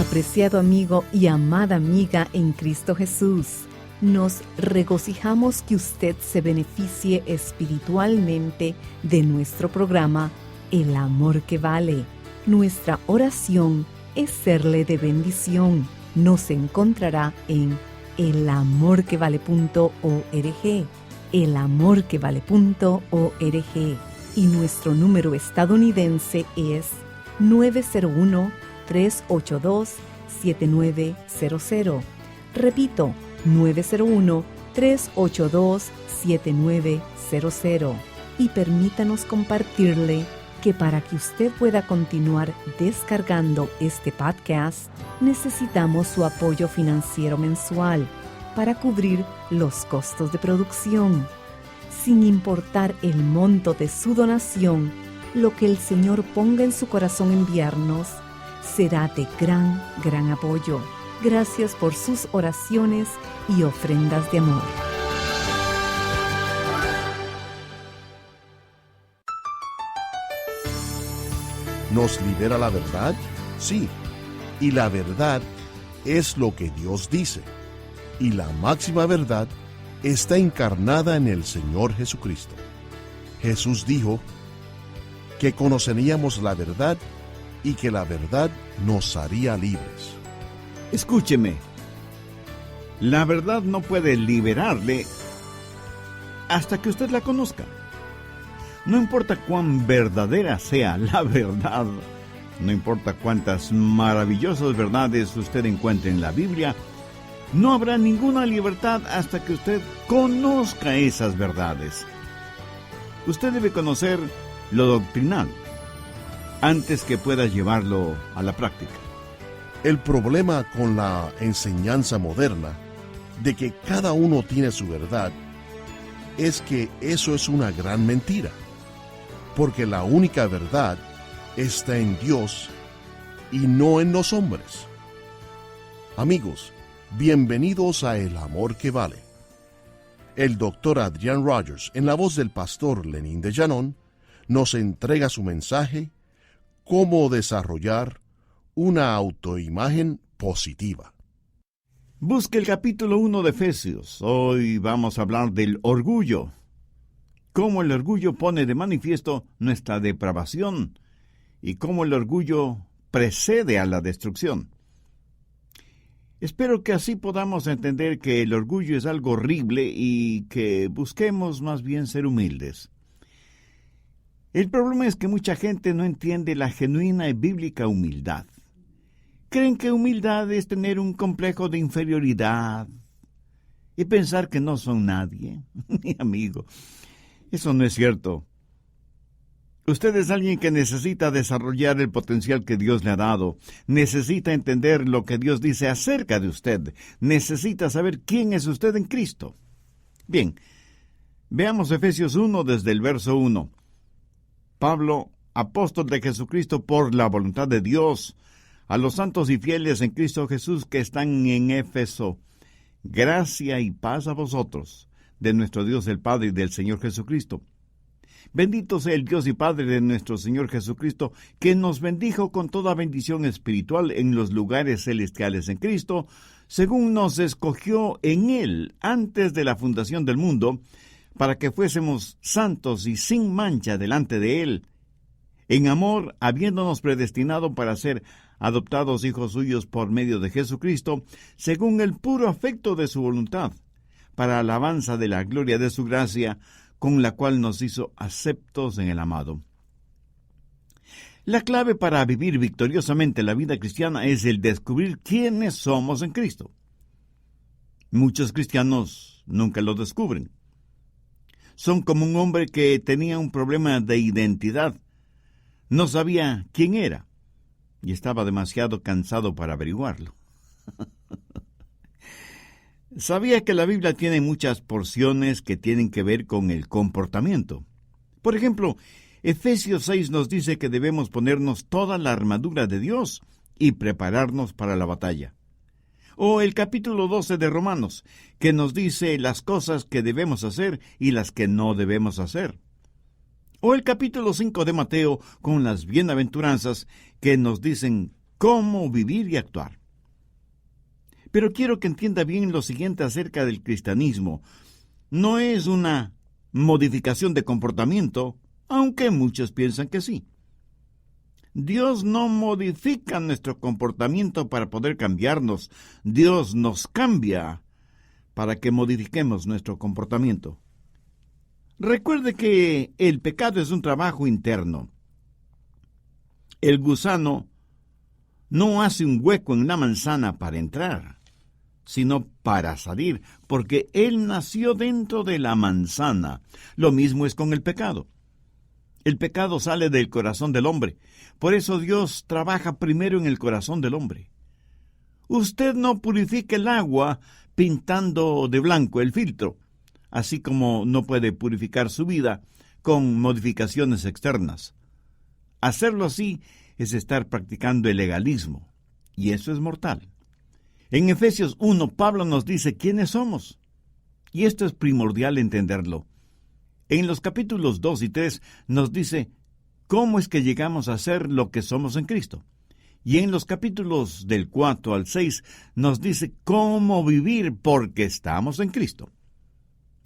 Apreciado amigo y amada amiga en Cristo Jesús, nos regocijamos que usted se beneficie espiritualmente de nuestro programa El Amor que Vale. Nuestra oración es serle de bendición. Nos encontrará en elamorquevale.org, elamorquevale.org, y nuestro número estadounidense es 901-382-7900. Repito, 901-382-7900. Y permítanos compartirle que para que usted pueda continuar descargando este podcast, necesitamos su apoyo financiero mensual para cubrir los costos de producción. Sin importar el monto de su donación, lo que el Señor ponga en su corazón enviarnos será de gran apoyo. Gracias por sus oraciones y ofrendas de amor. ¿Nos libera la verdad? Sí. Y la verdad es lo que Dios dice. Y la máxima verdad está encarnada en el Señor Jesucristo. Jesús dijo que conoceríamos la verdad y que la verdad nos haría libres. Escúcheme, la verdad no puede liberarle hasta que usted la conozca. No importa cuán verdadera sea la verdad, no importa cuántas maravillosas verdades usted encuentre en la Biblia, no habrá ninguna libertad hasta que usted conozca esas verdades. Usted debe conocer lo doctrinal antes que pueda llevarlo a la práctica. El problema con la enseñanza moderna de que cada uno tiene su verdad es que eso es una gran mentira, porque la única verdad está en Dios y no en los hombres. Amigos, bienvenidos a El Amor que Vale. El doctor Adrian Rogers, en la voz del pastor Lenín de Llanón, nos entrega su mensaje: cómo desarrollar una autoimagen positiva. Busque el capítulo 1 de Efesios. Hoy vamos a hablar del orgullo. Cómo el orgullo pone de manifiesto nuestra depravación y cómo el orgullo precede a la destrucción. Espero que así podamos entender que el orgullo es algo horrible y que busquemos más bien ser humildes. El problema es que mucha gente no entiende la genuina y bíblica humildad. Creen que humildad es tener un complejo de inferioridad y pensar que no son nadie. Mi amigo, eso no es cierto. Usted es alguien que necesita desarrollar el potencial que Dios le ha dado. Necesita entender lo que Dios dice acerca de usted. Necesita saber quién es usted en Cristo. Bien, veamos Efesios 1 desde el verso 1. Pablo, apóstol de Jesucristo por la voluntad de Dios, a los santos y fieles en Cristo Jesús que están en Éfeso, gracia y paz a vosotros, de nuestro Dios el Padre y del Señor Jesucristo. Bendito sea el Dios y Padre de nuestro Señor Jesucristo, que nos bendijo con toda bendición espiritual en los lugares celestiales en Cristo, según nos escogió en Él antes de la fundación del mundo, para que fuésemos santos y sin mancha delante de Él, en amor, habiéndonos predestinado para ser adoptados hijos suyos por medio de Jesucristo, según el puro afecto de su voluntad, para alabanza de la gloria de su gracia, con la cual nos hizo aceptos en el amado. La clave para vivir victoriosamente la vida cristiana es el descubrir quiénes somos en Cristo. Muchos cristianos nunca lo descubren. Son como un hombre que tenía un problema de identidad. No sabía quién era y estaba demasiado cansado para averiguarlo. Sabía que la Biblia tiene muchas porciones que tienen que ver con el comportamiento. Por ejemplo, Efesios 6 nos dice que debemos ponernos toda la armadura de Dios y prepararnos para la batalla. O el capítulo 12 de Romanos, que nos dice las cosas que debemos hacer y las que no debemos hacer. O el capítulo 5 de Mateo, con las bienaventuranzas, que nos dicen cómo vivir y actuar. Pero quiero que entienda bien lo siguiente acerca del cristianismo. No es una modificación de comportamiento, aunque muchos piensan que sí. Dios no modifica nuestro comportamiento para poder cambiarnos. Dios nos cambia para que modifiquemos nuestro comportamiento. Recuerde que el pecado es un trabajo interno. El gusano no hace un hueco en la manzana para entrar, sino para salir, porque él nació dentro de la manzana. Lo mismo es con el pecado. El pecado sale del corazón del hombre. Por eso Dios trabaja primero en el corazón del hombre. Usted no purifica el agua pintando de blanco el filtro, así como no puede purificar su vida con modificaciones externas. Hacerlo así es estar practicando el legalismo, y eso es mortal. En Efesios 1, Pablo nos dice quiénes somos, y esto es primordial entenderlo. En los capítulos 2 y 3 nos dice cómo es que llegamos a ser lo que somos en Cristo. Y en los capítulos del 4 al 6 nos dice cómo vivir porque estamos en Cristo.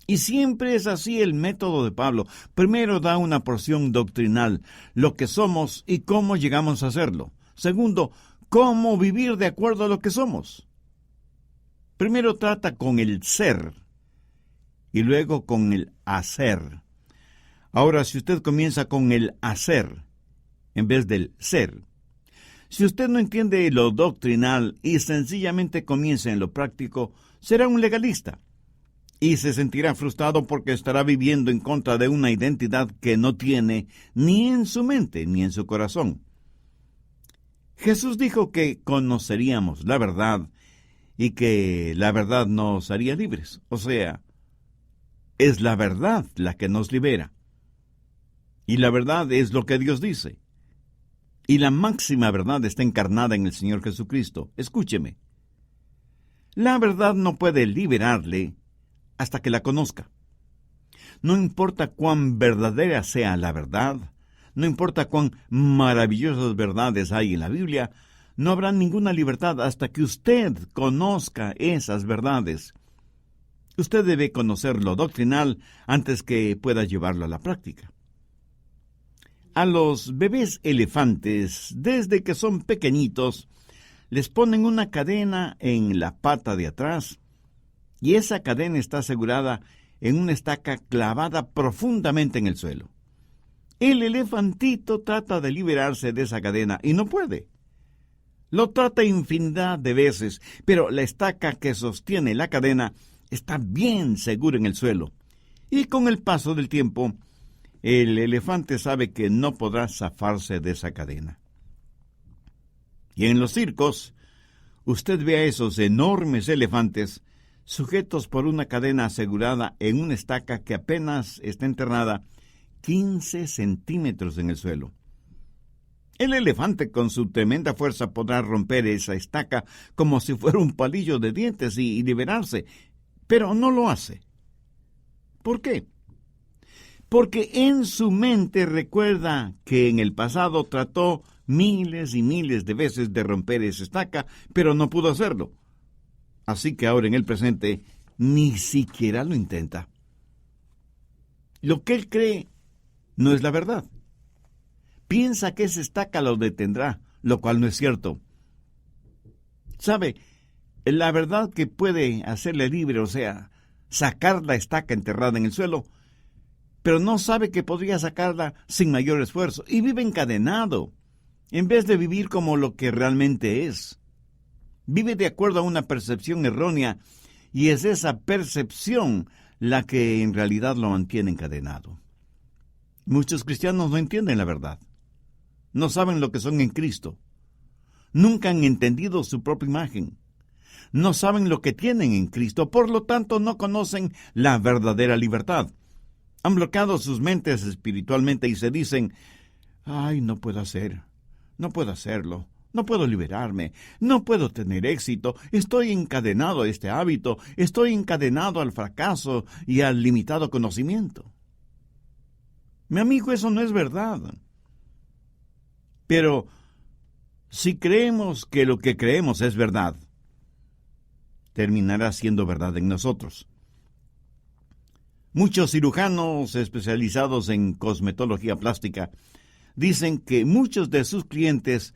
Y siempre es así el método de Pablo. Primero da una porción doctrinal, lo que somos y cómo llegamos a serlo. Segundo, cómo vivir de acuerdo a lo que somos. Primero trata con el ser y luego con el hacer. Ahora, si usted comienza con el hacer en vez del ser, si usted no entiende lo doctrinal y sencillamente comienza en lo práctico, será un legalista y se sentirá frustrado porque estará viviendo en contra de una identidad que no tiene ni en su mente ni en su corazón. Jesús dijo que conoceríamos la verdad y que la verdad nos haría libres. O sea, es la verdad la que nos libera. Y la verdad es lo que Dios dice. Y la máxima verdad está encarnada en el Señor Jesucristo. Escúcheme. La verdad no puede liberarle hasta que la conozca. No importa cuán verdadera sea la verdad, no importa cuán maravillosas verdades hay en la Biblia, no habrá ninguna libertad hasta que usted conozca esas verdades. Usted debe conocer lo doctrinal antes que pueda llevarlo a la práctica. A los bebés elefantes, desde que son pequeñitos, les ponen una cadena en la pata de atrás, y esa cadena está asegurada en una estaca clavada profundamente en el suelo. El elefantito trata de liberarse de esa cadena y no puede. Lo trata infinidad de veces, pero la estaca que sostiene la cadena está bien segura en el suelo. Y con el paso del tiempo, el elefante sabe que no podrá zafarse de esa cadena. Y en los circos, usted ve a esos enormes elefantes sujetos por una cadena asegurada en una estaca que apenas está enterrada 15 centímetros en el suelo. El elefante con su tremenda fuerza podrá romper esa estaca como si fuera un palillo de dientes y liberarse, pero no lo hace. ¿Por qué? Porque en su mente recuerda que en el pasado trató miles y miles de veces de romper esa estaca, pero no pudo hacerlo. Así que ahora en el presente ni siquiera lo intenta. Lo que él cree no es la verdad. Piensa que esa estaca lo detendrá, lo cual no es cierto. ¿Sabe? La verdad que puede hacerle libre, o sea, sacar la estaca enterrada en el suelo, pero no sabe que podría sacarla sin mayor esfuerzo, y vive encadenado, en vez de vivir como lo que realmente es. Vive de acuerdo a una percepción errónea, y es esa percepción la que en realidad lo mantiene encadenado. Muchos cristianos no entienden la verdad. No saben lo que son en Cristo. Nunca han entendido su propia imagen. No saben lo que tienen en Cristo, por lo tanto no conocen la verdadera libertad. Han bloqueado sus mentes espiritualmente y se dicen, ¡ay, no puedo hacerlo, no puedo liberarme, no puedo tener éxito, estoy encadenado a este hábito, estoy encadenado al fracaso y al limitado conocimiento! Mi amigo, eso no es verdad. Pero Si creemos que lo que creemos es verdad, terminará siendo verdad en nosotros. Muchos cirujanos especializados en cosmetología plástica dicen que muchos de sus clientes,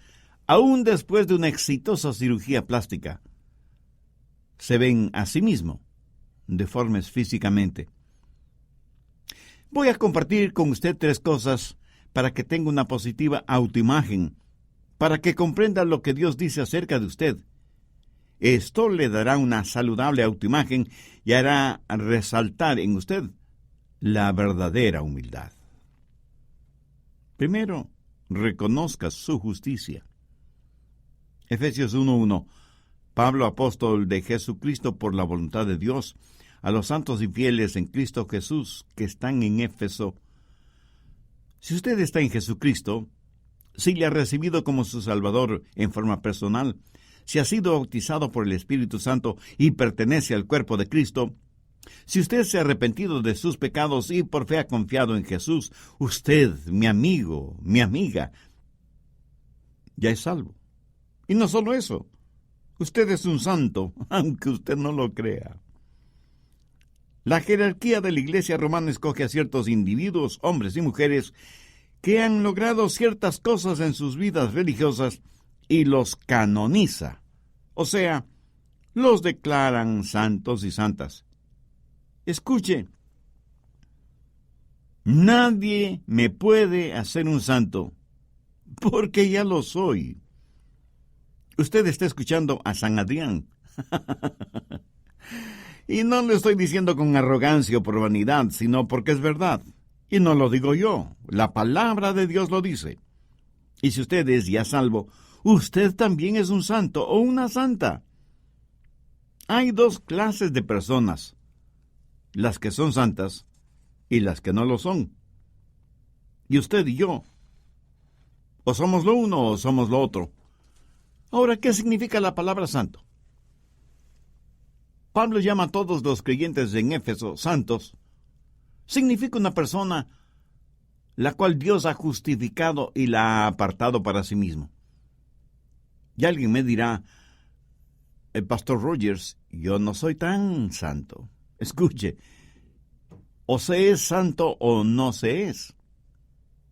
aún después de una exitosa cirugía plástica, se ven a sí mismos deformes físicamente. Voy a compartir con usted 3 cosas para que tenga una positiva autoimagen, para que comprenda lo que Dios dice acerca de usted. Esto le dará una saludable autoimagen y hará resaltar en usted la verdadera humildad. Primero, reconozca su justicia. Efesios 1:1. Pablo, apóstol de Jesucristo por la voluntad de Dios, a los santos y fieles en Cristo Jesús que están en Éfeso. Si usted está en Jesucristo, si le ha recibido como su Salvador en forma personal, si ha sido bautizado por el Espíritu Santo y pertenece al cuerpo de Cristo, si usted se ha arrepentido de sus pecados y por fe ha confiado en Jesús, usted, mi amigo, mi amiga, ya es salvo. Y no solo eso, usted es un santo, aunque usted no lo crea. La jerarquía de la Iglesia romana escoge a ciertos individuos, hombres y mujeres, que han logrado ciertas cosas en sus vidas religiosas y los canoniza, o sea, los declaran santos y santas. Escuche, nadie me puede hacer un santo, porque ya lo soy. Usted está escuchando a San Adrián. Y no lo estoy diciendo con arrogancia o por vanidad, sino porque es verdad. Y no lo digo yo, la palabra de Dios lo dice. Y si usted es ya salvo, usted también es un santo o una santa. Hay 2 clases de personas, las que son santas y las que no lo son. Y usted y yo, o somos lo uno o somos lo otro. Ahora, ¿qué significa la palabra santo? Pablo llama a todos los creyentes en Éfeso santos. Significa una persona la cual Dios ha justificado y la ha apartado para sí mismo. Y alguien me dirá, el pastor Rogers, yo no soy tan santo. Escuche, o se es santo o no se es.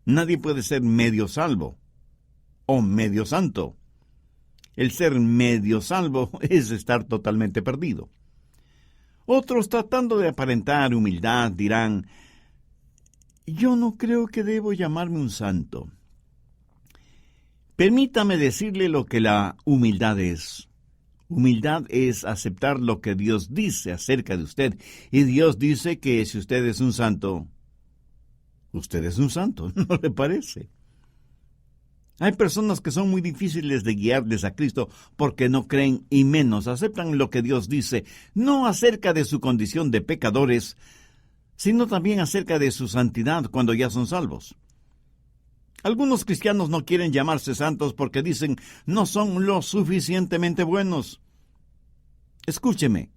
Nadie puede ser medio salvo o medio santo. El ser medio salvo es estar totalmente perdido. Otros, tratando de aparentar humildad, dirán, yo no creo que debo llamarme un santo. Permítame decirle lo que la humildad es. Humildad es aceptar lo que Dios dice acerca de usted. Y Dios dice que si usted es un santo, usted es un santo, ¿no le parece? Hay personas que son muy difíciles de guiarles a Cristo porque no creen y menos aceptan lo que Dios dice, no acerca de su condición de pecadores, sino también acerca de su santidad cuando ya son salvos. Algunos cristianos no quieren llamarse santos porque dicen no son lo suficientemente buenos. Escúcheme,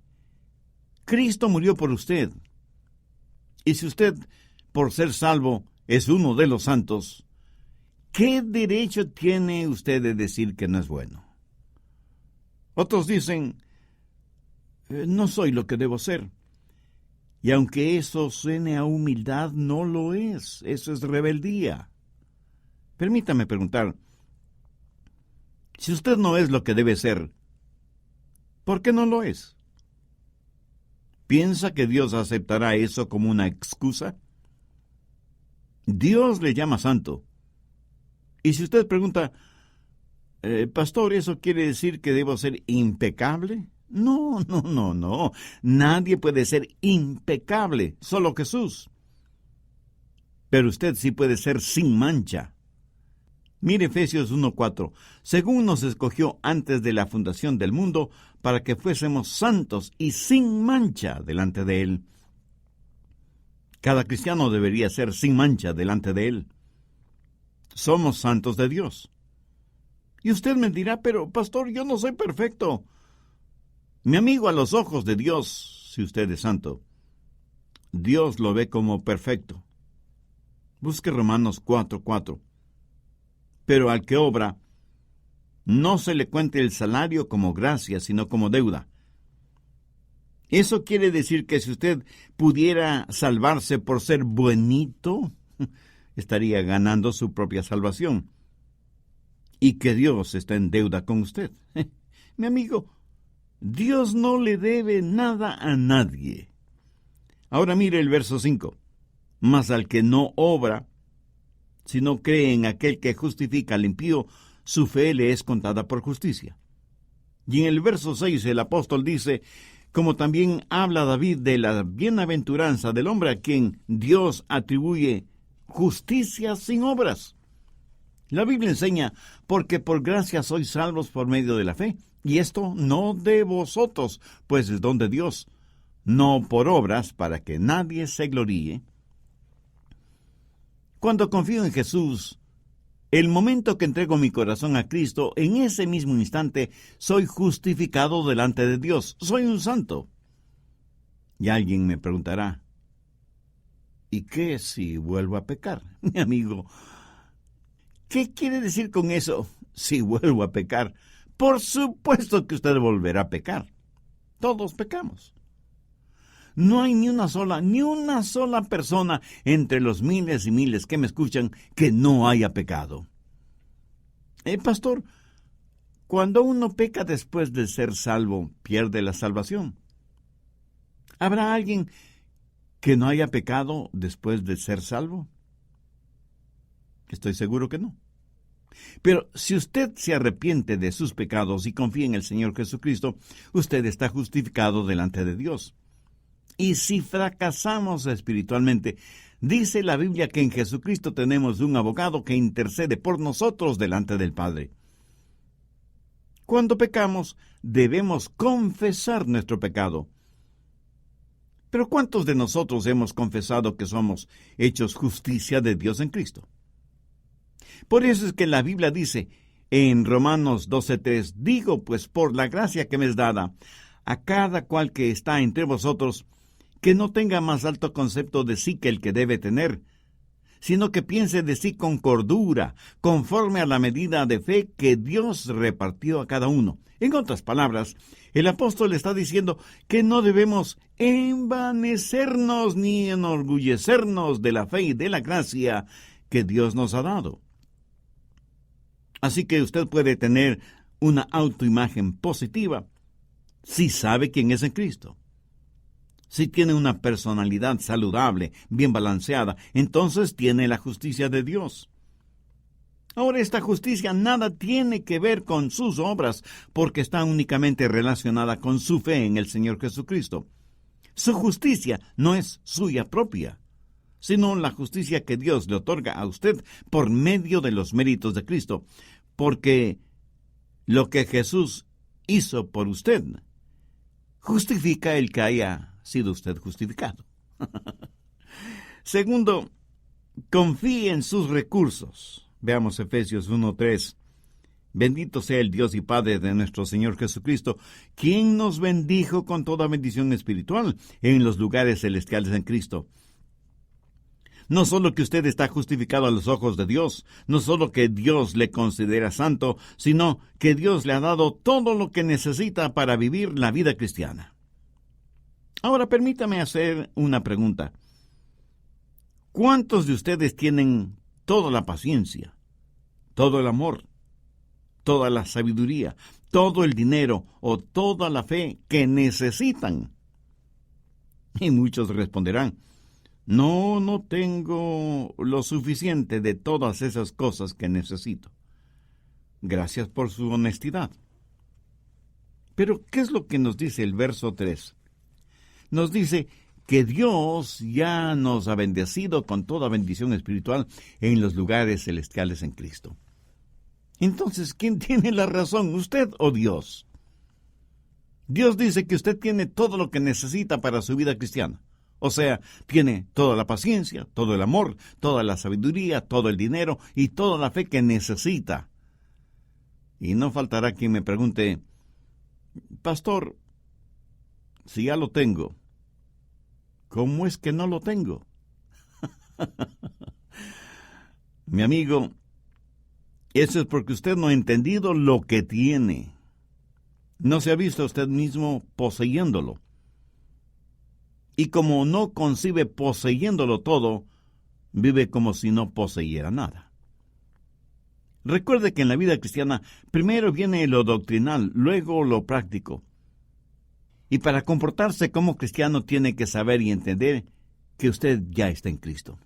Cristo murió por usted. Y si usted, por ser salvo, es uno de los santos, ¿qué derecho tiene usted de decir que no es bueno? Otros dicen, no soy lo que debo ser. Y aunque eso suene a humildad, no lo es. Eso es rebeldía. Permítame preguntar, si usted no es lo que debe ser, ¿por qué no lo es? ¿Piensa que Dios aceptará eso como una excusa? Dios le llama santo. Y si usted pregunta, pastor, ¿eso quiere decir que debo ser impecable? No. Nadie puede ser impecable, solo Jesús. Pero usted sí puede ser sin mancha. Mire Efesios 1:4. Según nos escogió antes de la fundación del mundo, para que fuésemos santos y sin mancha delante de Él. Cada cristiano debería ser sin mancha delante de Él. Somos santos de Dios. Y usted me dirá, pero pastor, yo no soy perfecto. Mi amigo, a los ojos de Dios, si usted es santo, Dios lo ve como perfecto. Busque Romanos 4:4. Pero al que obra, no se le cuente el salario como gracia, sino como deuda. Eso quiere decir que si usted pudiera salvarse por ser buenito, estaría ganando su propia salvación. Y que Dios está en deuda con usted. Mi amigo, Dios no le debe nada a nadie. Ahora mire el verso 5. Mas al que no obra, sino cree en aquel que justifica al impío, su fe le es contada por justicia. Y en el verso 6 el apóstol dice, como también habla David de la bienaventuranza del hombre a quien Dios atribuye justicia sin obras. La Biblia enseña, porque por gracia sois salvos por medio de la fe, y esto no de vosotros, pues es don de Dios, no por obras, para que nadie se gloríe. Cuando confío en Jesús, el momento que entrego mi corazón a Cristo, en ese mismo instante soy justificado delante de Dios. Soy un santo. Y alguien me preguntará, ¿y qué si vuelvo a pecar? Mi amigo, ¿qué quiere decir con eso? Si vuelvo a pecar. Por supuesto que usted volverá a pecar. Todos pecamos. No hay ni una sola persona entre los miles y miles que me escuchan que no haya pecado. Pastor, cuando uno peca después de ser salvo, pierde la salvación. ¿Habrá alguien que no haya pecado después de ser salvo? Estoy seguro que no. Pero si usted se arrepiente de sus pecados y confía en el Señor Jesucristo, usted está justificado delante de Dios. Y si fracasamos espiritualmente, dice la Biblia que en Jesucristo tenemos un abogado que intercede por nosotros delante del Padre. Cuando pecamos, debemos confesar nuestro pecado. Pero ¿cuántos de nosotros hemos confesado que somos hechos justicia de Dios en Cristo? Por eso es que la Biblia dice en Romanos 12:3, digo pues por la gracia que me es dada, a cada cual que está entre vosotros, que no tenga más alto concepto de sí que el que debe tener, sino que piense de sí con cordura, conforme a la medida de fe que Dios repartió a cada uno. En otras palabras, el apóstol está diciendo que no debemos envanecernos ni enorgullecernos de la fe y de la gracia que Dios nos ha dado. Así que usted puede tener una autoimagen positiva si sabe quién es en Cristo. Si tiene una personalidad saludable, bien balanceada, entonces tiene la justicia de Dios. Ahora, esta justicia nada tiene que ver con sus obras, porque está únicamente relacionada con su fe en el Señor Jesucristo. Su justicia no es suya propia, sino la justicia que Dios le otorga a usted por medio de los méritos de Cristo, porque lo que Jesús hizo por usted justifica el que haya sido usted justificado. Segundo, confíe en sus recursos. Veamos Efesios 1:3. Bendito sea el Dios y Padre de nuestro Señor Jesucristo, quien nos bendijo con toda bendición espiritual en los lugares celestiales en Cristo. No solo que usted está justificado a los ojos de Dios, no solo que Dios le considera santo, sino que Dios le ha dado todo lo que necesita para vivir la vida cristiana. Ahora permítame hacer una pregunta. ¿Cuántos de ustedes tienen toda la paciencia, todo el amor, toda la sabiduría, todo el dinero o toda la fe que necesitan? Y muchos responderán, no tengo lo suficiente de todas esas cosas que necesito. Gracias por su honestidad. Pero, ¿qué es lo que nos dice el verso 3? Nos dice que Dios ya nos ha bendecido con toda bendición espiritual en los lugares celestiales en Cristo. Entonces, ¿quién tiene la razón, usted o Dios? Dios dice que usted tiene todo lo que necesita para su vida cristiana. O sea, tiene toda la paciencia, todo el amor, toda la sabiduría, todo el dinero y toda la fe que necesita. Y no faltará quien me pregunte, Pastor, si ya lo tengo, ¿cómo es que no lo tengo? Mi amigo, Eso es porque usted no ha entendido lo que tiene. No se ha visto a usted mismo poseyéndolo. Y como no concibe poseyéndolo todo, vive como si no poseyera nada. Recuerde que en la vida cristiana primero viene lo doctrinal, luego lo práctico. Y para comportarse como cristiano tiene que saber y entender que usted ya está en Cristo.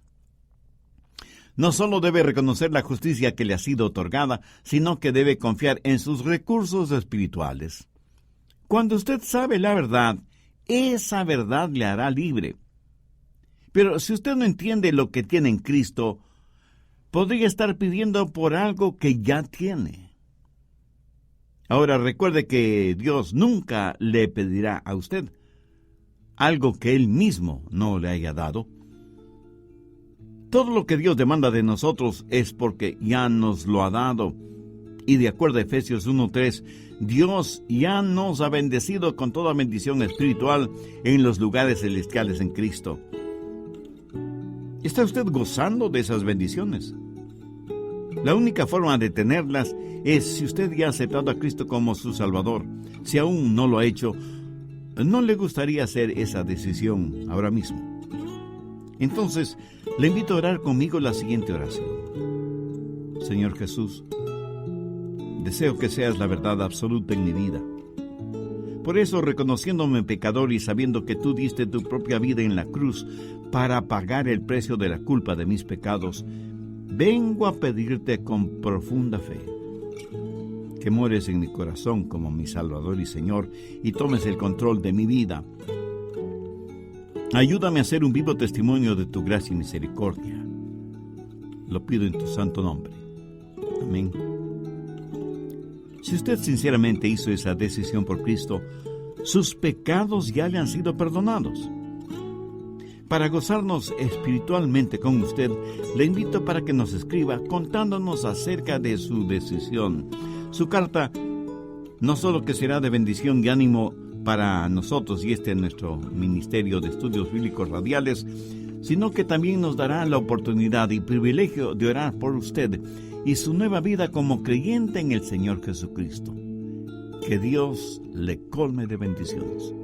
No solo debe reconocer la justicia que le ha sido otorgada, sino que debe confiar en sus recursos espirituales. Cuando usted sabe la verdad, esa verdad le hará libre. Pero si usted no entiende lo que tiene en Cristo, podría estar pidiendo por algo que ya tiene. Ahora recuerde que Dios nunca le pedirá a usted algo que Él mismo no le haya dado. Todo lo que Dios demanda de nosotros es porque ya nos lo ha dado. Y de acuerdo a Efesios 1:3, Dios ya nos ha bendecido con toda bendición espiritual en los lugares celestiales en Cristo. ¿Está usted gozando de esas bendiciones? La única forma de tenerlas es si usted ya ha aceptado a Cristo como su Salvador. Si aún no lo ha hecho, ¿no le gustaría hacer esa decisión ahora mismo? Entonces, le invito a orar conmigo la siguiente oración. Señor Jesús, deseo que seas la verdad absoluta en mi vida. Por eso, reconociéndome pecador y sabiendo que tú diste tu propia vida en la cruz para pagar el precio de la culpa de mis pecados, vengo a pedirte con profunda fe que mueres en mi corazón como mi Salvador y Señor y tomes el control de mi vida. Ayúdame a ser un vivo testimonio de tu gracia y misericordia. Lo pido en tu santo nombre. Amén. Si usted sinceramente hizo esa decisión por Cristo, sus pecados ya le han sido perdonados. Para gozarnos espiritualmente con usted, le invito para que nos escriba contándonos acerca de su decisión. Su carta no solo que será de bendición y ánimo para nosotros y nuestro Ministerio de Estudios Bíblicos Radiales, sino que también nos dará la oportunidad y privilegio de orar por usted y su nueva vida como creyente en el Señor Jesucristo. Que Dios le colme de bendiciones.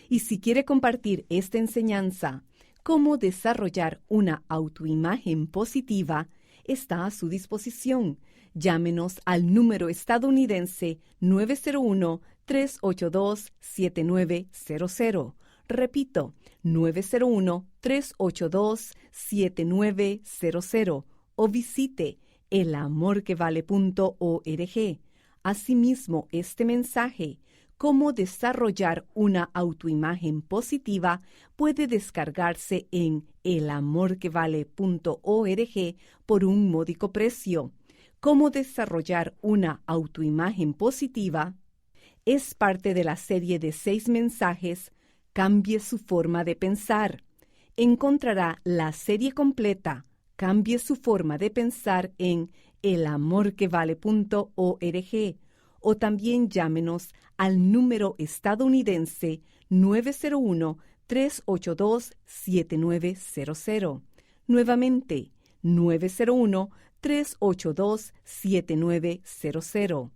Y si quiere compartir esta enseñanza, cómo desarrollar una autoimagen positiva, está a su disposición. Llámenos al número estadounidense 901-382-7900. Repito, 901-382-7900 o visite elamorquevale.org. Asimismo, este mensaje, Cómo desarrollar una autoimagen positiva, puede descargarse en elamorquevale.org por un módico precio. Cómo desarrollar una autoimagen positiva es parte de la serie de 6 mensajes Cambie su forma de pensar. Encontrará la serie completa Cambie su forma de pensar en elamorquevale.org o también llámenos al número estadounidense 901-382-7900. Nuevamente, 901-382-7900.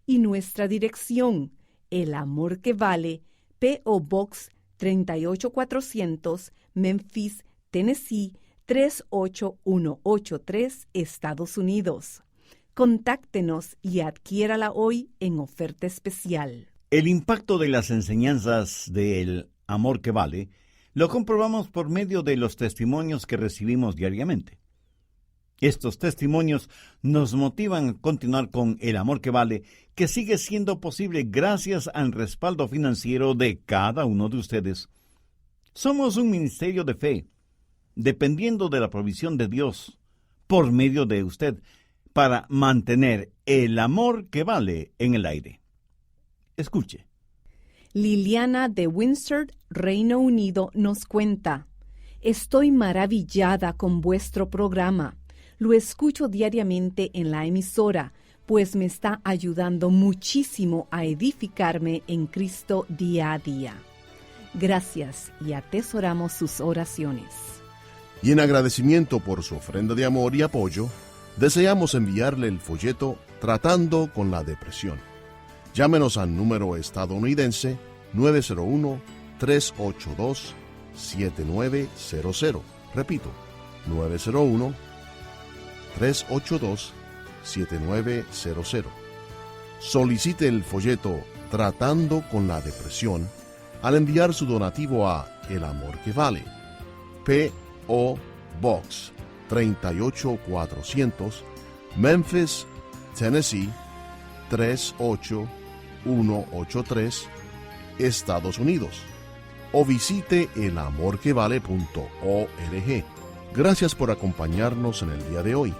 Y nuestra dirección, El Amor que Vale, P.O. Box 38400, Memphis, Tennessee 38183, Estados Unidos. Contáctenos y adquiérala hoy en oferta especial. El impacto de las enseñanzas del Amor que Vale lo comprobamos por medio de los testimonios que recibimos diariamente. Estos testimonios nos motivan a continuar con el Amor que Vale, que sigue siendo posible gracias al respaldo financiero de cada uno de ustedes. Somos un ministerio de fe, dependiendo de la provisión de Dios, por medio de usted, para mantener el amor que vale en el aire. Escuche. Liliana de Windsor, Reino Unido, nos cuenta: Estoy maravillada con vuestro programa. Lo escucho diariamente en la emisora, pues me está ayudando muchísimo a edificarme en Cristo día a día. Gracias y atesoramos sus oraciones. Y en agradecimiento por su ofrenda de amor y apoyo, deseamos enviarle el folleto Tratando con la Depresión. Llámenos al número estadounidense 901-382-7900. Repito, 901-382-7900. Solicite el folleto Tratando con la Depresión al enviar su donativo a El Amor que Vale, P.O. Box 38400, Memphis, Tennessee 38183, Estados Unidos. O visite elamorquevale.org. Gracias por acompañarnos en el día de hoy.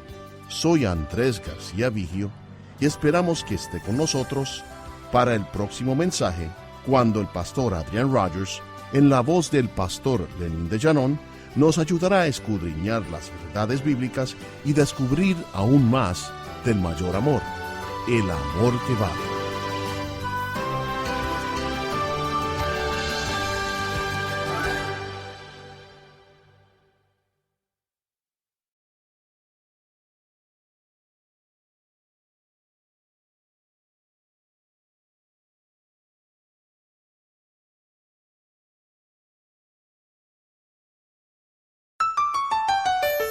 Soy Andrés García Vigio y esperamos que esté con nosotros para el próximo mensaje, cuando el pastor Adrian Rogers, en la voz del pastor Lenín de Llanón, nos ayudará a escudriñar las verdades bíblicas y descubrir aún más del mayor amor, el amor que vale.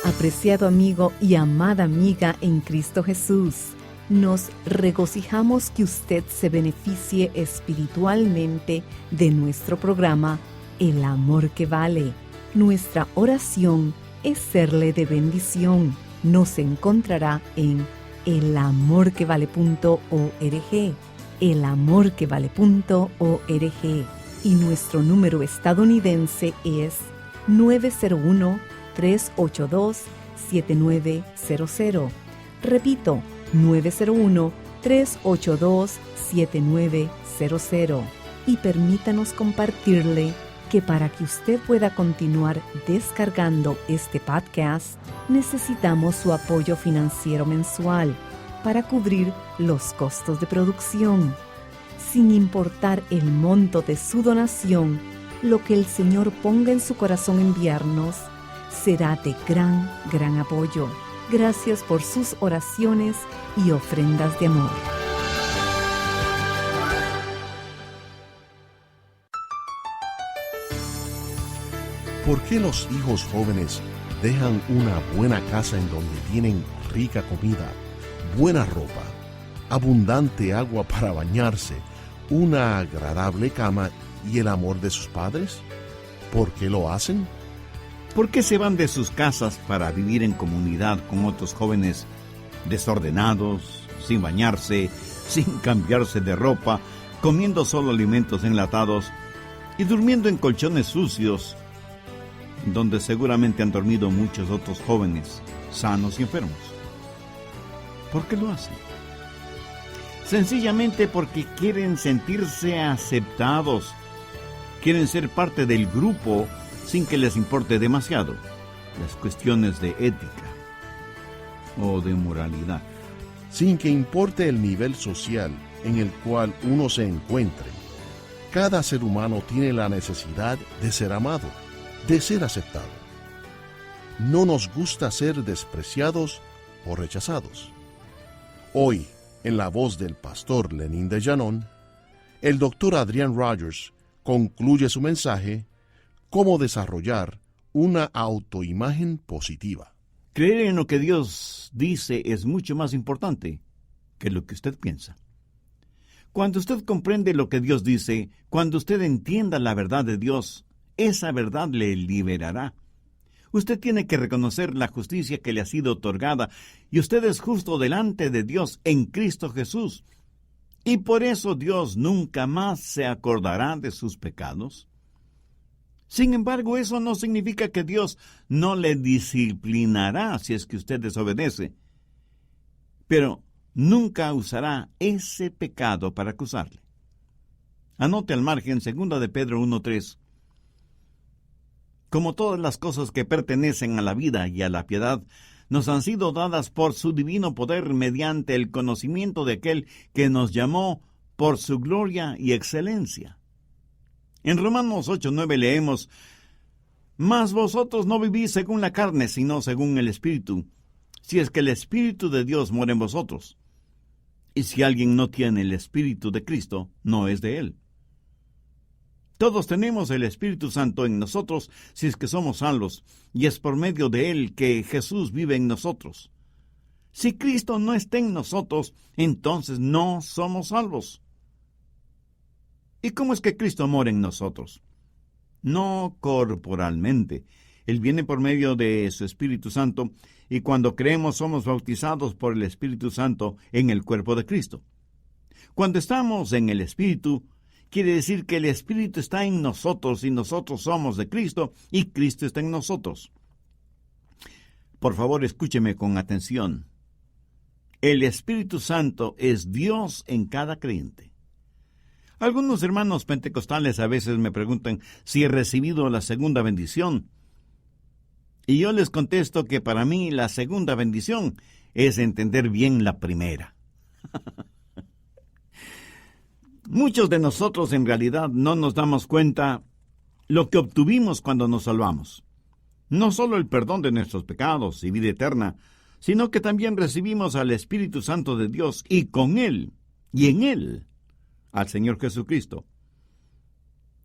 Apreciado amigo y amada amiga en Cristo Jesús, nos regocijamos que usted se beneficie espiritualmente de nuestro programa El Amor que Vale. Nuestra oración es serle de bendición. Nos encontrará en elamorquevale.org, elamorquevale.org, y nuestro número estadounidense es 901-382-7900. Repito, 901-382-7900. Y permítanos compartirle que para que usted pueda continuar descargando este podcast, necesitamos su apoyo financiero mensual para cubrir los costos de producción. Sin importar el monto de su donación, lo que el Señor ponga en su corazón enviarnos será de gran apoyo. Gracias por sus oraciones y ofrendas de amor. ¿Por qué los hijos jóvenes dejan una buena casa en donde tienen rica comida, buena ropa, abundante agua para bañarse, una agradable cama y el amor de sus padres? ¿Por qué lo hacen? ¿Por qué se van de sus casas para vivir en comunidad con otros jóvenes desordenados, sin bañarse, sin cambiarse de ropa, comiendo solo alimentos enlatados y durmiendo en colchones sucios, donde seguramente han dormido muchos otros jóvenes sanos y enfermos? ¿Por qué lo hacen? Sencillamente porque quieren sentirse aceptados, quieren ser parte del grupo sin que les importe demasiado las cuestiones de ética o de moralidad. Sin que importe el nivel social en el cual uno se encuentre, cada ser humano tiene la necesidad de ser amado, de ser aceptado. No nos gusta ser despreciados o rechazados. Hoy, en la voz del pastor Lenín de Llanón, el doctor Adrian Rogers concluye su mensaje: cómo desarrollar una autoimagen positiva. Creer en lo que Dios dice es mucho más importante que lo que usted piensa. Cuando usted comprende lo que Dios dice, cuando usted entienda la verdad de Dios, esa verdad le liberará. Usted tiene que reconocer la justicia que le ha sido otorgada, y usted es justo delante de Dios en Cristo Jesús. Y por eso Dios nunca más se acordará de sus pecados. Sin embargo, eso no significa que Dios no le disciplinará si es que usted desobedece, pero nunca usará ese pecado para acusarle. Anote al margen 2 de Pedro 1:3. Como todas las cosas que pertenecen a la vida y a la piedad, nos han sido dadas por su divino poder mediante el conocimiento de aquel que nos llamó por su gloria y excelencia. En Romanos 8:9 leemos: Mas vosotros no vivís según la carne, sino según el Espíritu, si es que el Espíritu de Dios mora en vosotros. Y si alguien no tiene el Espíritu de Cristo, no es de él. Todos tenemos el Espíritu Santo en nosotros si es que somos salvos, y es por medio de él que Jesús vive en nosotros. Si Cristo no está en nosotros, entonces no somos salvos. ¿Y cómo es que Cristo mora en nosotros? No corporalmente. Él viene por medio de su Espíritu Santo, y cuando creemos somos bautizados por el Espíritu Santo en el cuerpo de Cristo. Cuando estamos en el Espíritu, quiere decir que el Espíritu está en nosotros y nosotros somos de Cristo y Cristo está en nosotros. Por favor, escúcheme con atención. El Espíritu Santo es Dios en cada creyente. Algunos hermanos pentecostales a veces me preguntan si he recibido la segunda bendición. Y yo les contesto que para mí la segunda bendición es entender bien la primera. Muchos de nosotros en realidad no nos damos cuenta lo que obtuvimos cuando nos salvamos. No solo el perdón de nuestros pecados y vida eterna, sino que también recibimos al Espíritu Santo de Dios y con Él, y en Él, al Señor Jesucristo.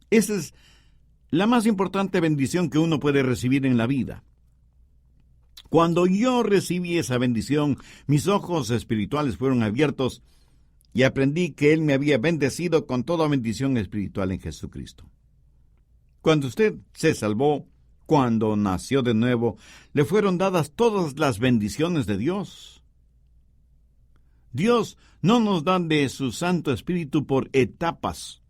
Esa es la más importante bendición que uno puede recibir en la vida. Cuando yo recibí esa bendición, mis ojos espirituales fueron abiertos y aprendí que Él me había bendecido con toda bendición espiritual en Jesucristo. Cuando usted se salvó, cuando nació de nuevo, le fueron dadas todas las bendiciones de Dios. Dios no nos da de su Santo Espíritu por etapas.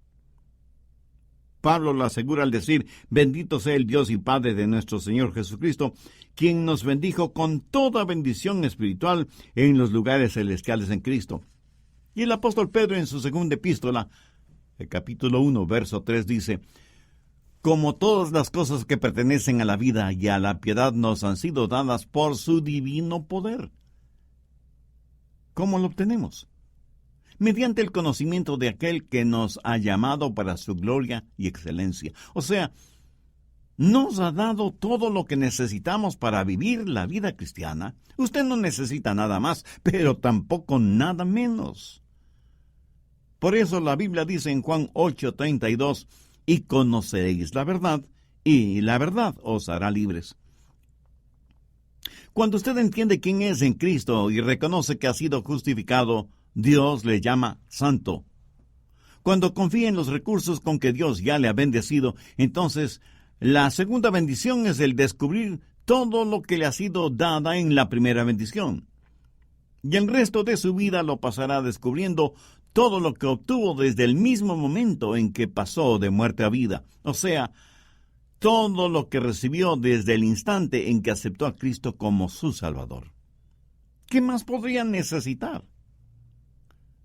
Pablo lo asegura al decir, bendito sea el Dios y Padre de nuestro Señor Jesucristo, quien nos bendijo con toda bendición espiritual en los lugares celestiales en Cristo. Y el apóstol Pedro en su segunda epístola, el capítulo 1, verso 3, dice, como todas las cosas que pertenecen a la vida y a la piedad nos han sido dadas por su divino poder. ¿Cómo lo obtenemos? Mediante el conocimiento de aquel que nos ha llamado para su gloria y excelencia. O sea, nos ha dado todo lo que necesitamos para vivir la vida cristiana. Usted no necesita nada más, pero tampoco nada menos. Por eso la Biblia dice en Juan 8:32, y conoceréis la verdad, y la verdad os hará libres. Cuando usted entiende quién es en Cristo y reconoce que ha sido justificado, Dios le llama santo. Cuando confía en los recursos con que Dios ya le ha bendecido, entonces la segunda bendición es el descubrir todo lo que le ha sido dada en la primera bendición. Y el resto de su vida lo pasará descubriendo todo lo que obtuvo desde el mismo momento en que pasó de muerte a vida. O sea, todo lo que recibió desde el instante en que aceptó a Cristo como su Salvador. ¿Qué más podría necesitar?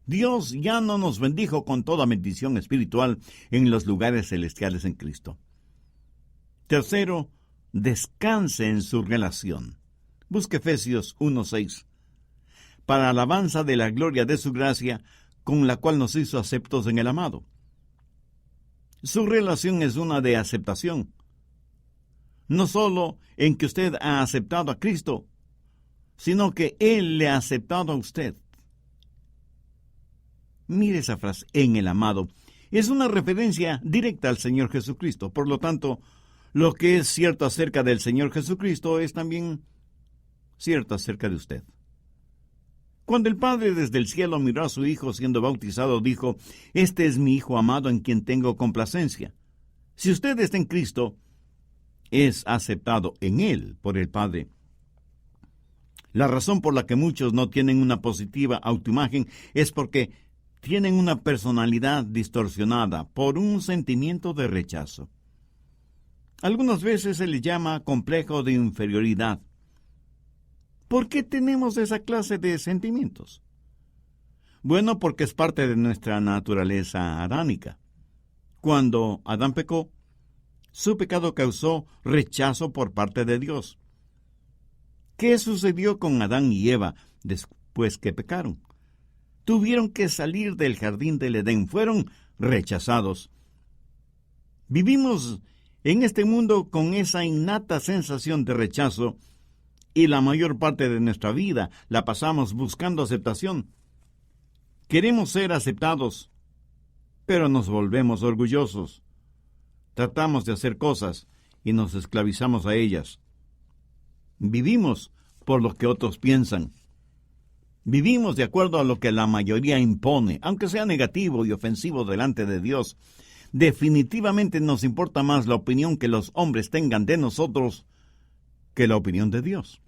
Dios ya no nos bendijo con toda bendición espiritual en los lugares celestiales en Cristo. Tercero, descanse en su relación. Busque Efesios 1:6. Para alabanza de la gloria de su gracia, con la cual nos hizo aceptos en el amado. Su relación es una de aceptación. No solo en que usted ha aceptado a Cristo, sino que Él le ha aceptado a usted. Mire esa frase, en el amado. Es una referencia directa al Señor Jesucristo. Por lo tanto, lo que es cierto acerca del Señor Jesucristo es también cierto acerca de usted. Cuando el Padre desde el cielo miró a su Hijo siendo bautizado, dijo, este es mi Hijo amado en quien tengo complacencia. Si usted está en Cristo, es aceptado en Él por el Padre. La razón por la que muchos no tienen una positiva autoimagen es porque tienen una personalidad distorsionada por un sentimiento de rechazo. Algunas veces se le llama complejo de inferioridad. ¿Por qué tenemos esa clase de sentimientos? Bueno, porque es parte de nuestra naturaleza adánica. Cuando Adán pecó, su pecado causó rechazo por parte de Dios. ¿Qué sucedió con Adán y Eva después que pecaron? Tuvieron que salir del jardín del Edén, fueron rechazados. Vivimos En este mundo, con esa innata sensación de rechazo, y la mayor parte de nuestra vida la pasamos buscando aceptación. Queremos ser aceptados, pero nos volvemos orgullosos. Tratamos de hacer cosas y nos esclavizamos a ellas. Vivimos por lo que otros piensan. Vivimos de acuerdo a lo que la mayoría impone, aunque sea negativo y ofensivo delante de Dios. Definitivamente nos importa más la opinión que los hombres tengan de nosotros que la opinión de Dios.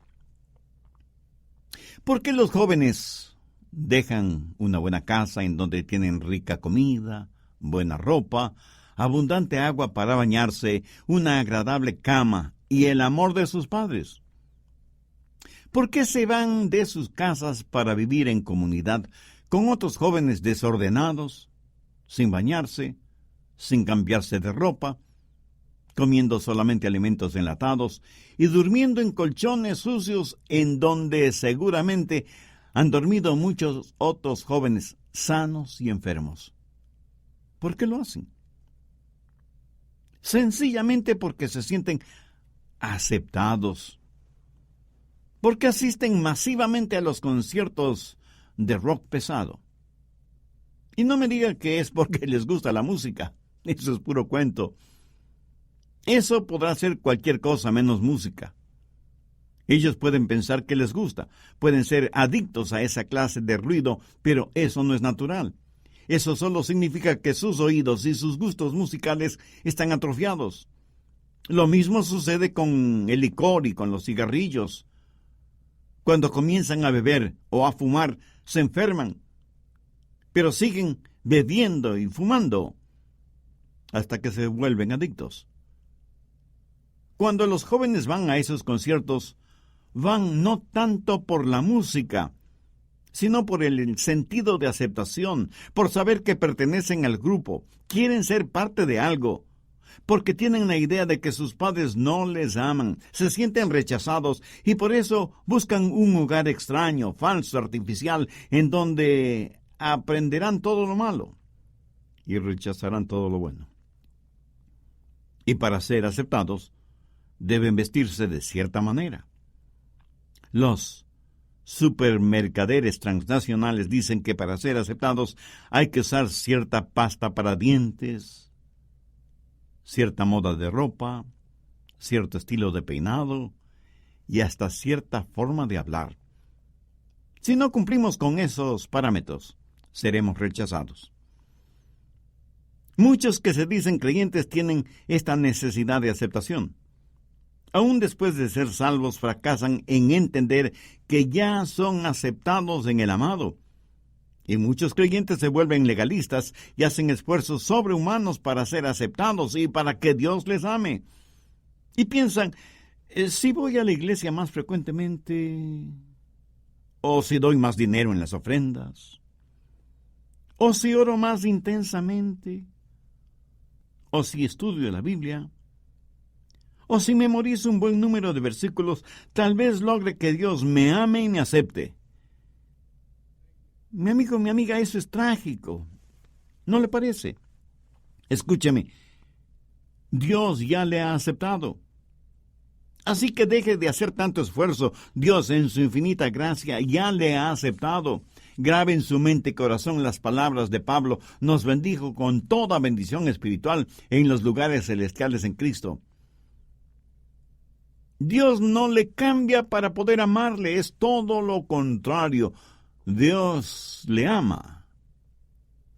¿Por qué los jóvenes dejan una buena casa en donde tienen rica comida, buena ropa, abundante agua para bañarse, una agradable cama y el amor de sus padres? ¿Por qué se van de sus casas para vivir en comunidad con otros jóvenes desordenados, sin bañarse, sin cambiarse de ropa, comiendo solamente alimentos enlatados y durmiendo en colchones sucios en donde seguramente han dormido muchos otros jóvenes sanos y enfermos? ¿Por qué lo hacen? Sencillamente porque se sienten aceptados, porque asisten masivamente a los conciertos de rock pesado. Y no me digan que es porque les gusta la música, eso es puro cuento. Eso podrá ser cualquier cosa menos música. Ellos pueden pensar que les gusta, pueden ser adictos a esa clase de ruido, pero eso no es natural. Eso solo significa que sus oídos y sus gustos musicales están atrofiados. Lo mismo sucede con el licor y con los cigarrillos. Cuando comienzan a beber o a fumar, se enferman, pero siguen bebiendo y fumando hasta que se vuelven adictos. Cuando los jóvenes van a esos conciertos, van no tanto por la música, sino por el sentido de aceptación, por saber que pertenecen al grupo, quieren ser parte de algo, porque tienen la idea de que sus padres no les aman, se sienten rechazados y por eso buscan un hogar extraño, falso, artificial, en donde aprenderán todo lo malo y rechazarán todo lo bueno. Y para ser aceptados, deben vestirse de cierta manera. Los supermercaderes transnacionales dicen que para ser aceptados hay que usar cierta pasta para dientes, cierta moda de ropa, cierto estilo de peinado y hasta cierta forma de hablar. Si no cumplimos con esos parámetros, seremos rechazados. Muchos que se dicen creyentes tienen esta necesidad de aceptación. Aún después de ser salvos, fracasan en entender que ya son aceptados en el amado. Y muchos creyentes se vuelven legalistas y hacen esfuerzos sobrehumanos para ser aceptados y para que Dios les ame. Y piensan, si voy a la iglesia más frecuentemente, o si doy más dinero en las ofrendas, o si oro más intensamente, o si estudio la Biblia, o si memorizo un buen número de versículos, tal vez logre que Dios me ame y me acepte. Mi amigo, mi amiga, eso es trágico. ¿No le parece? Escúcheme, Dios ya le ha aceptado. Así que deje de hacer tanto esfuerzo. Dios, en su infinita gracia, ya le ha aceptado. Grabe en su mente y corazón las palabras de Pablo. Nos bendijo con toda bendición espiritual en los lugares celestiales en Cristo. Dios no le cambia para poder amarle, es todo lo contrario. Dios le ama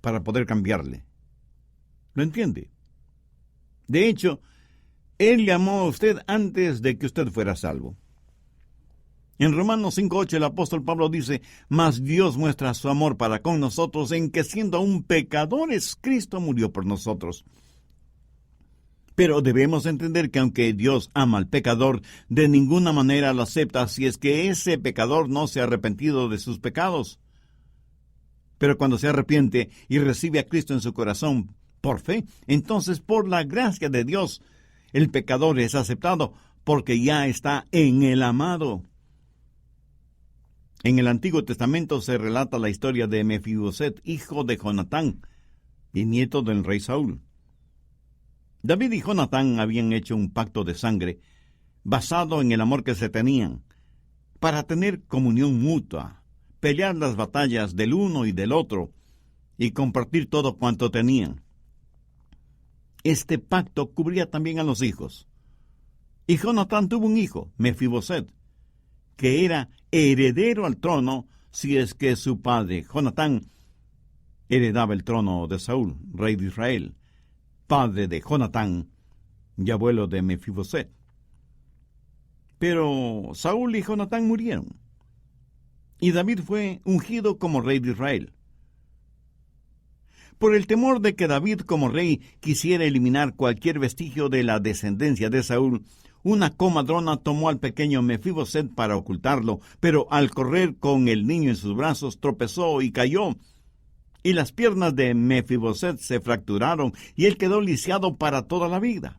para poder cambiarle. ¿Lo entiende? De hecho, Él le amó a usted antes de que usted fuera salvo. En Romanos 5:8 el apóstol Pablo dice, mas Dios muestra su amor para con nosotros en que siendo aún pecadores, Cristo murió por nosotros. Pero debemos entender que aunque Dios ama al pecador, de ninguna manera lo acepta si es que ese pecador no se ha arrepentido de sus pecados. Pero cuando se arrepiente y recibe a Cristo en su corazón por fe, entonces por la gracia de Dios, el pecador es aceptado porque ya está en el amado. En el Antiguo Testamento se relata la historia de Mefiboset, hijo de Jonatán y nieto del rey Saúl. David y Jonatán habían hecho un pacto de sangre basado en el amor que se tenían, para tener comunión mutua, pelear las batallas del uno y del otro, y compartir todo cuanto tenían. Este pacto cubría también a los hijos. Y Jonatán tuvo un hijo, Mefiboset, que era heredero al trono si es que su padre, Jonatán, heredaba el trono de Saúl, rey de Israel, padre de Jonatán y abuelo de Mefiboset. Pero Saúl y Jonatán murieron, y David fue ungido como rey de Israel. Por el temor de que David como rey quisiera eliminar cualquier vestigio de la descendencia de Saúl, una comadrona tomó al pequeño Mefiboset para ocultarlo, pero al correr con el niño en sus brazos tropezó y cayó, y las piernas de Mefiboset se fracturaron, y él quedó lisiado para toda la vida.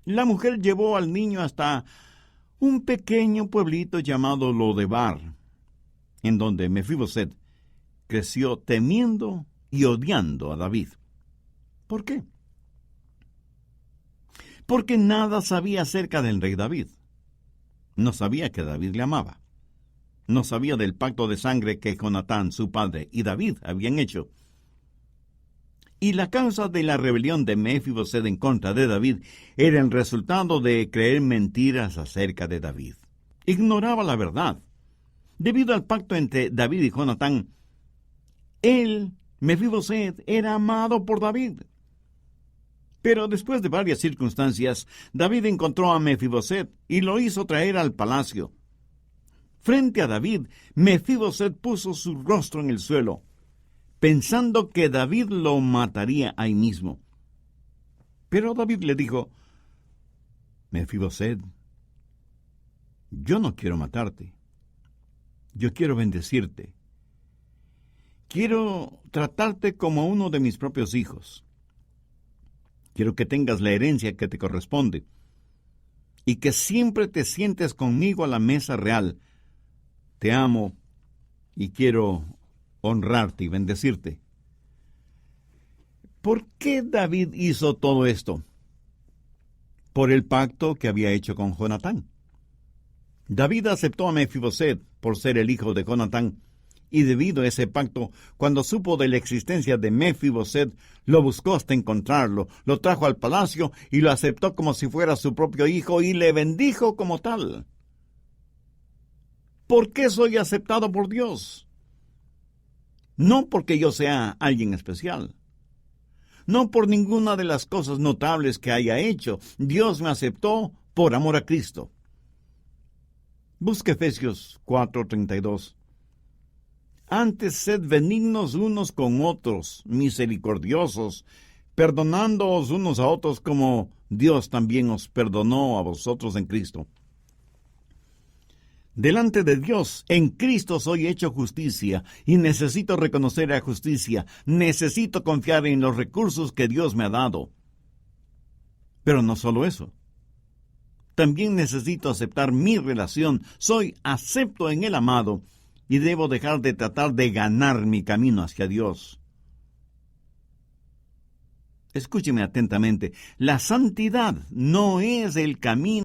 La mujer llevó al niño hasta un pequeño pueblito llamado Lodebar, en donde Mefiboset creció temiendo y odiando a David. ¿Por qué? Porque nada sabía acerca del rey David. No sabía que David le amaba. No sabía del pacto de sangre que Jonatán, su padre, y David habían hecho. Y la causa de la rebelión de Mefiboset en contra de David era el resultado de creer mentiras acerca de David. Ignoraba la verdad. Debido al pacto entre David y Jonatán, él, Mefiboset, era amado por David. Pero después de varias circunstancias, David encontró a Mefiboset y lo hizo traer al palacio. Frente a David, Mefiboset puso su rostro en el suelo, pensando que David lo mataría ahí mismo. Pero David le dijo: Mefiboset, yo no quiero matarte. Yo quiero bendecirte. Quiero tratarte como uno de mis propios hijos. Quiero que tengas la herencia que te corresponde y que siempre te sientes conmigo a la mesa real. Te amo y quiero honrarte y bendecirte. ¿Por qué David hizo todo esto? Por el pacto que había hecho con Jonatán. David aceptó a Mefiboset por ser el hijo de Jonatán, y debido a ese pacto, cuando supo de la existencia de Mefiboset, lo buscó hasta encontrarlo, lo trajo al palacio y lo aceptó como si fuera su propio hijo y le bendijo como tal. ¿Por qué soy aceptado por Dios? No porque yo sea alguien especial. No por ninguna de las cosas notables que haya hecho. Dios me aceptó por amor a Cristo. Busque Efesios 4:32. Antes sed benignos unos con otros, misericordiosos, perdonándoos unos a otros como Dios también os perdonó a vosotros en Cristo. Delante de Dios, en Cristo soy hecho justicia, y necesito reconocer la justicia, necesito confiar en los recursos que Dios me ha dado. Pero no solo eso. También necesito aceptar mi relación, soy acepto en el amado, y debo dejar de tratar de ganar mi camino hacia Dios. Escúcheme atentamente, la santidad no es el camino